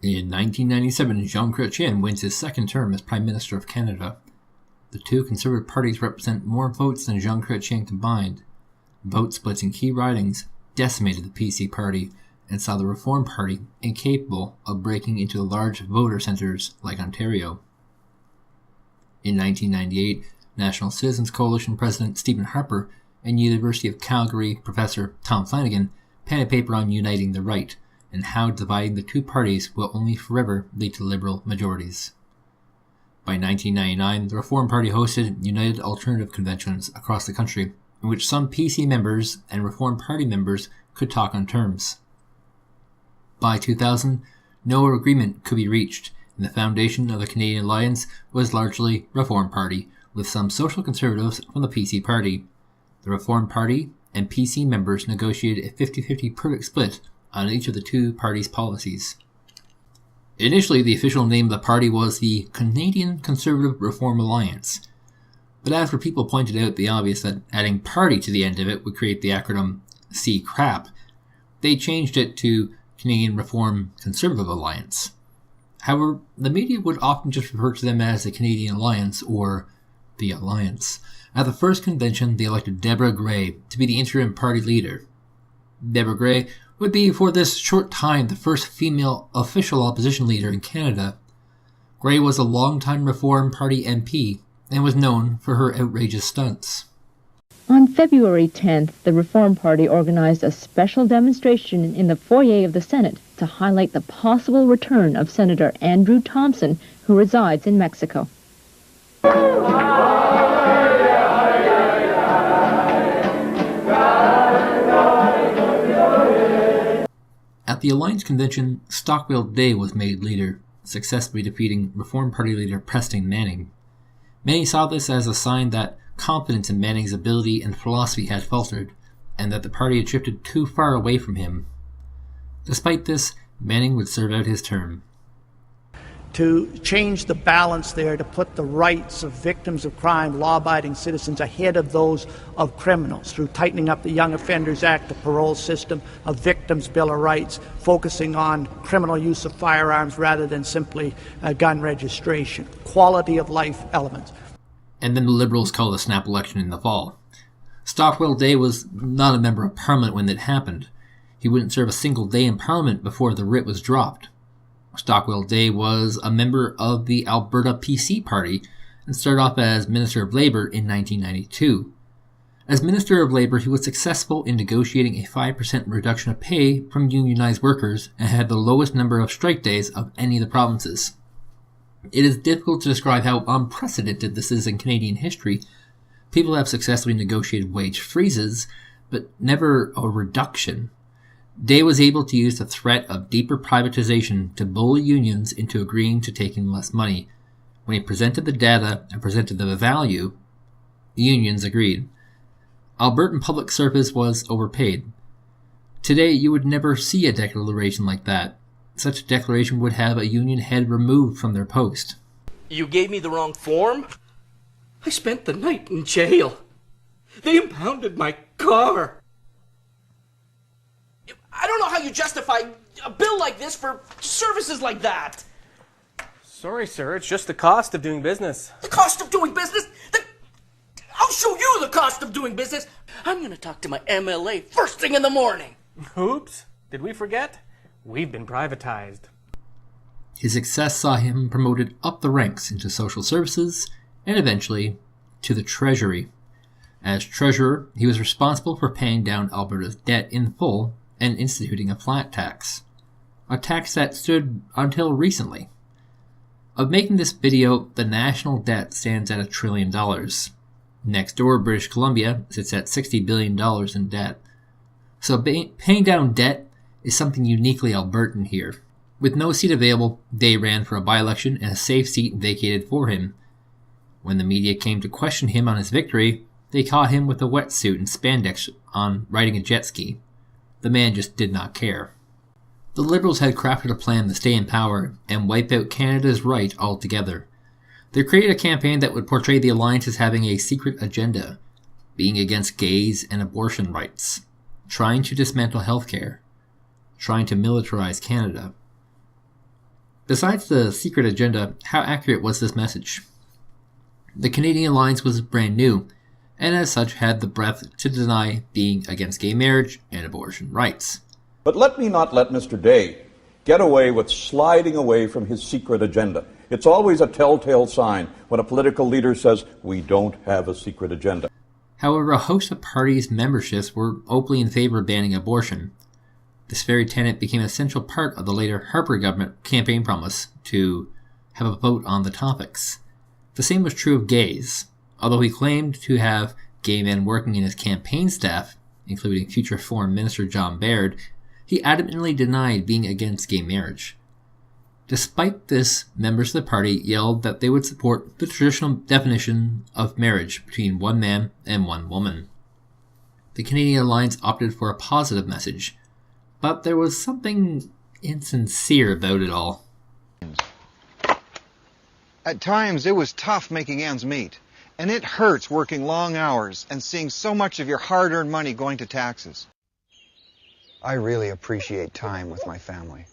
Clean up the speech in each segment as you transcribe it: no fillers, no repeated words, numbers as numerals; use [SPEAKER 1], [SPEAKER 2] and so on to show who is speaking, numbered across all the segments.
[SPEAKER 1] In 1997, Jean Chrétien wins his second term as Prime Minister of Canada. The two Conservative parties represent more votes than Jean Chrétien combined. Vote splits in key ridings decimated the PC party and saw the Reform Party incapable of breaking into large voter centres like Ontario. In 1998, National Citizens Coalition President Stephen Harper and University of Calgary Professor Tom Flanagan pen a paper on uniting the right and how dividing the two parties will only forever lead to Liberal majorities. By 1999, the Reform Party hosted United Alternative conventions across the country, in which some PC members and Reform Party members could talk on terms. By 2000, no agreement could be reached, and the foundation of the Canadian Alliance was largely Reform Party, with some social conservatives from the PC Party. The Reform Party and PC members negotiated a 50-50 perfect split on each of the two parties' policies. Initially, the official name of the party was the Canadian Conservative Reform Alliance, but after people pointed out the obvious that adding party to the end of it would create the acronym C-CRAP, they changed it to Canadian Reform Conservative Alliance. However, the media would often just refer to them as the Canadian Alliance or the Alliance. At the first convention, they elected Debra Grey to be the interim party leader. Debra Grey would be for this short time the first female official opposition leader in Canada. Grey was a longtime Reform Party MP and was known for her outrageous stunts.
[SPEAKER 2] On February 10th, the Reform Party organized a special demonstration in the foyer of the Senate to highlight the possible return of Senator Andrew Thompson, who resides in Mexico.
[SPEAKER 1] At the Alliance Convention, Stockwell Day was made leader, successfully defeating Reform Party leader Preston Manning. Many saw this as a sign that confidence in Manning's ability and philosophy had faltered, and that the party had drifted too far away from him. Despite this, Manning would serve out his term.
[SPEAKER 3] To change the balance there, to put the rights of victims of crime, law-abiding citizens, ahead of those of criminals through tightening up the Young Offenders Act, the parole system, a Victims' Bill of Rights, focusing on criminal use of firearms rather than simply gun registration, quality of life elements.
[SPEAKER 1] And then the Liberals called a snap election in the fall. Stockwell Day was not a member of Parliament when it happened. He wouldn't serve a single day in Parliament before the writ was dropped. Stockwell Day was a member of the Alberta PC Party and started off as Minister of Labour in 1992. As Minister of Labour, he was successful in negotiating a 5% reduction of pay from unionized workers and had the lowest number of strike days of any of the provinces. It is difficult to describe how unprecedented this is in Canadian history. People have successfully negotiated wage freezes, but never a reduction. Day was able to use the threat of deeper privatization to bully unions into agreeing to taking less money. When he presented the data and presented the value, unions agreed. Albertan public service was overpaid. Today, you would never see a declaration like that. Such a declaration would have a union head removed from their post.
[SPEAKER 4] You gave me the wrong form? I spent the night in jail. They impounded my car. I don't know how you justify a bill like this for services like that.
[SPEAKER 5] Sorry, sir. It's just the cost of doing business.
[SPEAKER 4] The cost of doing business? I'll show you the cost of doing business. I'm going to talk to my MLA first thing in the morning.
[SPEAKER 5] Oops. Did we forget? We've been privatized.
[SPEAKER 1] His success saw him promoted up the ranks into social services and eventually to the Treasury. As Treasurer, he was responsible for paying down Alberta's debt in full and instituting a flat tax, a tax that stood until recently. Of making this video, the national debt stands at $1 trillion. Next door, British Columbia sits at $60 billion in debt. So paying down debt is something uniquely Albertan here. With no seat available, Day ran for a by-election and a safe seat vacated for him. When the media came to question him on his victory, they caught him with a wetsuit and spandex on riding a jet ski. The man just did not care. The Liberals had crafted a plan to stay in power and wipe out Canada's right altogether. They created a campaign that would portray the Alliance as having a secret agenda, being against gays and abortion rights, trying to dismantle healthcare, trying to militarize Canada. Besides the secret agenda, how accurate was this message? The Canadian Alliance was brand new, and as such had the breadth to deny being against gay marriage and abortion rights.
[SPEAKER 6] But let me not let Mr. Day get away with sliding away from his secret agenda. It's always a telltale sign when a political leader says, we don't have a secret agenda.
[SPEAKER 1] However, a host of parties' memberships were openly in favor of banning abortion. This very tenet became an essential part of the later Harper government campaign promise to have a vote on the topics. The same was true of gays. Although he claimed to have gay men working in his campaign staff, including future Foreign Minister John Baird, he adamantly denied being against gay marriage. Despite this, members of the party yelled that they would support the traditional definition of marriage between one man and one woman. The Canadian Alliance opted for a positive message, but there was something insincere about it all.
[SPEAKER 7] At times, it was tough making ends meet, and it hurts working long hours and seeing so much of your hard-earned money going to taxes. I really appreciate time with my family.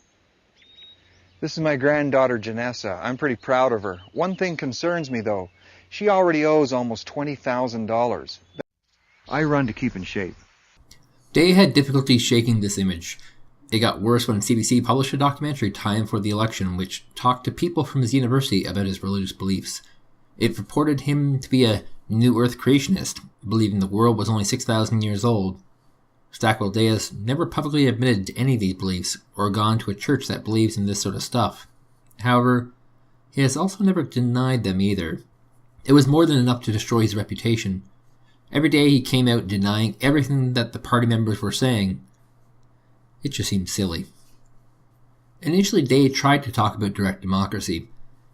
[SPEAKER 7] This is my granddaughter, Janessa. I'm pretty proud of her. One thing concerns me, though. She already owes almost $20,000. I run to keep in shape.
[SPEAKER 1] Day had difficulty shaking this image. It got worse when CBC published a documentary Time for the Election, which talked to people from his university about his religious beliefs. It purported him to be a New Earth creationist, believing the world was only 6,000 years old. Stockwell Day has never publicly admitted to any of these beliefs, or gone to a church that believes in this sort of stuff. However, he has also never denied them either. It was more than enough to destroy his reputation. Every day he came out denying everything that the party members were saying. It just seemed silly. Initially, Day tried to talk about direct democracy.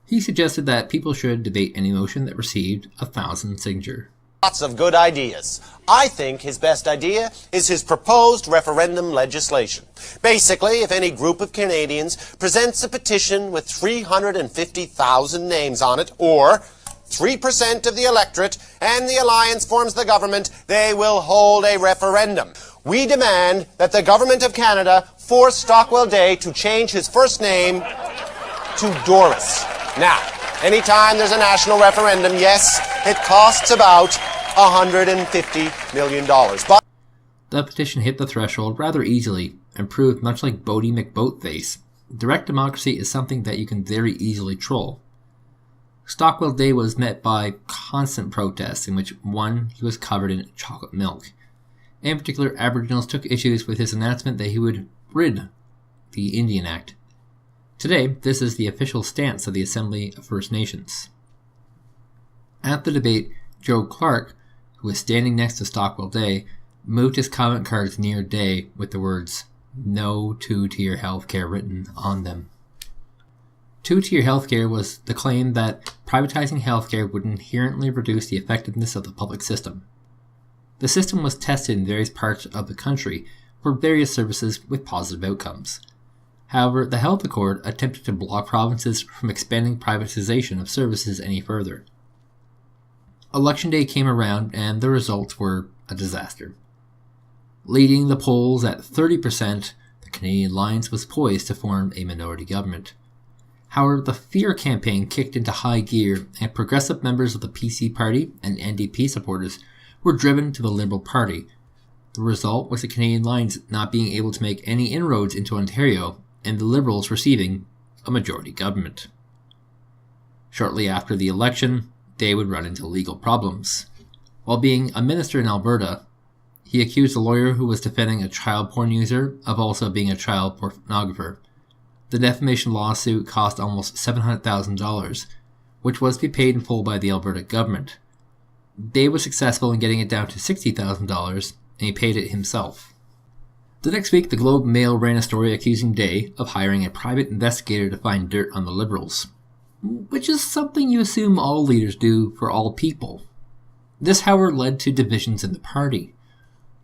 [SPEAKER 1] He suggested that people should debate any motion that received 1,000 signatures.
[SPEAKER 8] Lots of good ideas. I think his best idea is his proposed referendum legislation. Basically, if any group of Canadians presents a petition with 350,000 names on it, or 3% of the electorate, and the Alliance forms the government, they will hold a referendum. We demand that the Government of Canada force Stockwell Day to change his first name to Doris. Now, anytime there's a national referendum, yes, it costs about $150 million. But
[SPEAKER 1] the petition hit the threshold rather easily and proved much like Bodie McBoatface. Direct democracy is something that you can very easily troll. Stockwell Day was met by constant protests in which, one, he was covered in chocolate milk. In particular, Aboriginals took issues with his announcement that he would rid the Indian Act. Today, this is the official stance of the Assembly of First Nations. At the debate, Joe Clark, who was standing next to Stockwell Day, moved his comment cards near Day with the words, "No two-tier healthcare" written on them. Two-tier healthcare was the claim that privatizing healthcare would inherently reduce the effectiveness of the public system. The system was tested in various parts of the country for various services with positive outcomes. However, the Health Accord attempted to block provinces from expanding privatization of services any further. Election day came around and the results were a disaster. Leading the polls at 30%, the Canadian Alliance was poised to form a minority government. However, the fear campaign kicked into high gear and progressive members of the PC Party and NDP supporters were driven to the Liberal Party. The result was the Canadian Alliance not being able to make any inroads into Ontario and the Liberals receiving a majority government. Shortly after the election, Day would run into legal problems. While being a minister in Alberta, he accused a lawyer who was defending a child porn user of also being a child pornographer. The defamation lawsuit cost almost $700,000, which was to be paid in full by the Alberta government. Day was successful in getting it down to $60,000, and he paid it himself. The next week, the Globe and Mail ran a story accusing Day of hiring a private investigator to find dirt on the Liberals, which is something you assume all leaders do for all people. This, however, led to divisions in the party.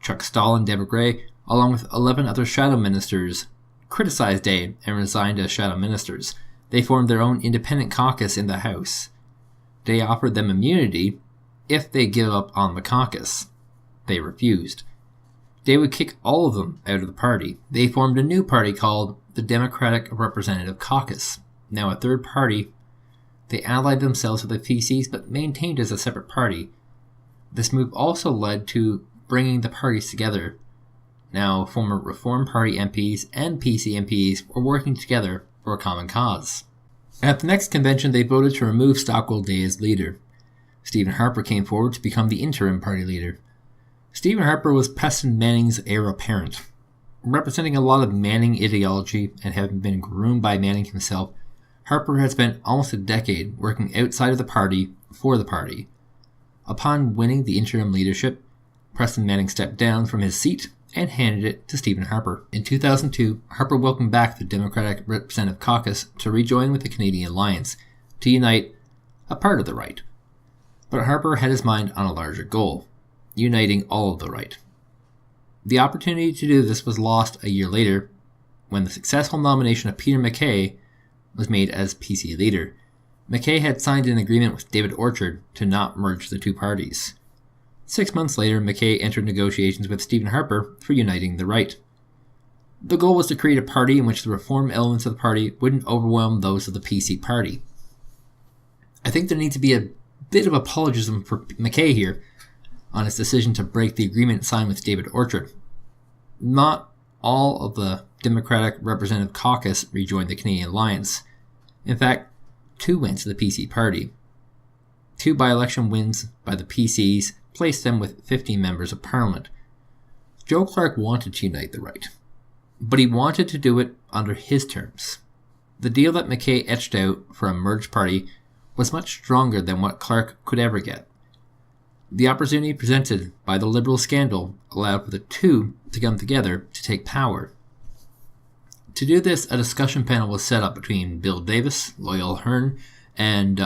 [SPEAKER 1] Chuck Stahl and Debra Grey, along with 11 other shadow ministers, criticized Day and resigned as shadow ministers. They formed their own independent caucus in the House. Day offered them immunity if they give up on the caucus. They refused. Day would kick all of them out of the party. They formed a new party called the Democratic Representative Caucus. now a third party, they allied themselves with the PCs but maintained as a separate party. This move also led to bringing the parties together. Now, former Reform Party MPs and PC MPs were working together for a common cause. At the next convention, they voted to remove Stockwell Day as leader. Stephen Harper came forward to become the interim party leader. Stephen Harper was Preston Manning's heir apparent. Representing a lot of Manning ideology and having been groomed by Manning himself, Harper had spent almost a decade working outside of the party for the party. Upon winning the interim leadership, Preston Manning stepped down from his seat and handed it to Stephen Harper. In 2002, Harper welcomed back the Democratic Representative Caucus to rejoin with the Canadian Alliance, to unite a part of the right. But Harper had his mind on a larger goal, uniting all of the right. The opportunity to do this was lost a year later, when the successful nomination of Peter MacKay was made as PC leader. MacKay had signed an agreement with David Orchard to not merge the two parties. 6 months later, MacKay entered negotiations with Stephen Harper for uniting the right. The goal was to create a party in which the reform elements of the party wouldn't overwhelm those of the PC party. I think there needs to be a bit of apologism for MacKay here on his decision to break the agreement signed with David Orchard. Not all of the Democratic Representative Caucus rejoined the Canadian Alliance. In fact, 2 went to the PC party. 2 by-election wins by the PCs placed them with 15 members of Parliament. Joe Clark wanted to unite the right, but he wanted to do it under his terms. The deal that MacKay etched out for a merged party was much stronger than what Clark could ever get. The opportunity presented by the Liberal scandal allowed for the two to come together to take power. To do this, a discussion panel was set up between Bill Davis, Loyal Hearn, and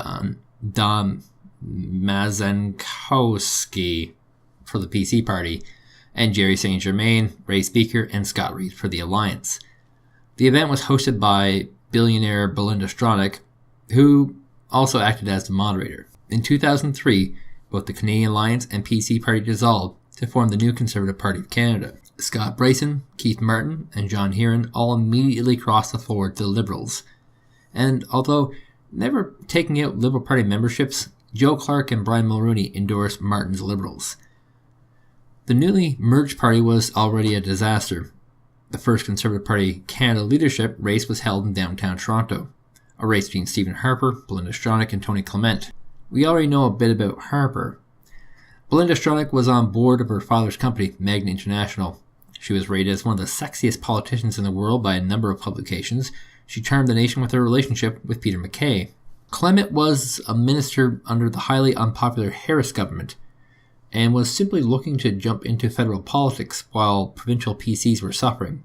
[SPEAKER 1] Dom Mazankowski for the PC party, and Jerry St. Germain, Ray Speaker, and Scott Reed for the Alliance. The event was hosted by billionaire Belinda Stronach, who also acted as the moderator. In 2003, both the Canadian Alliance and PC party dissolved to form the new Conservative Party of Canada. Scott Bryson, Keith Martin, and John Heron all immediately crossed the floor to the Liberals. And although never taking out Liberal Party memberships, Joe Clark and Brian Mulroney endorsed Martin's Liberals. The newly merged party was already a disaster. The first Conservative Party Canada leadership race was held in downtown Toronto, a race between Stephen Harper, Belinda Stronach, and Tony Clement. We already know a bit about Harper. Belinda Stronach was on board of her father's company, Magna International. She was rated as one of the sexiest politicians in the world by a number of publications. She charmed the nation with her relationship with Peter MacKay. Clement was a minister under the highly unpopular Harris government and was simply looking to jump into federal politics while provincial PCs were suffering.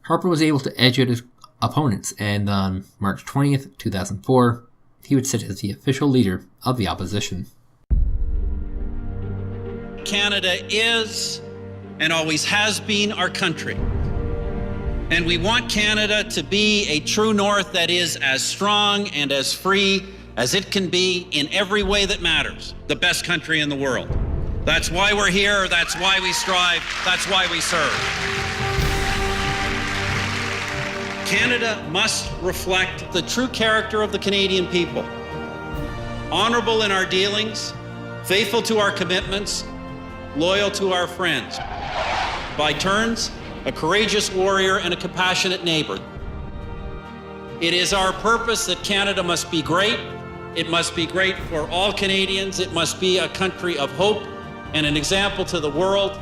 [SPEAKER 1] Harper was able to edge out his opponents, and on March 20th, 2004, he would sit as the official leader of the opposition.
[SPEAKER 9] Canada is and always has been our country. And we want Canada to be a true north that is as strong and as free as it can be in every way that matters. The best country in the world. That's why we're here, that's why we strive, that's why we serve. Canada must reflect the true character of the Canadian people. Honorable in our dealings, faithful to our commitments, loyal to our friends. By turns, a courageous warrior and a compassionate neighbor. It is our purpose that Canada must be great. It must be great for all Canadians. It must be a country of hope and an example to the world.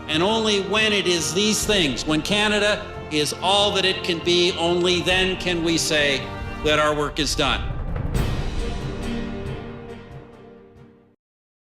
[SPEAKER 9] And only when it is these things, when Canada is all that it can be, only then can we say that our work is done.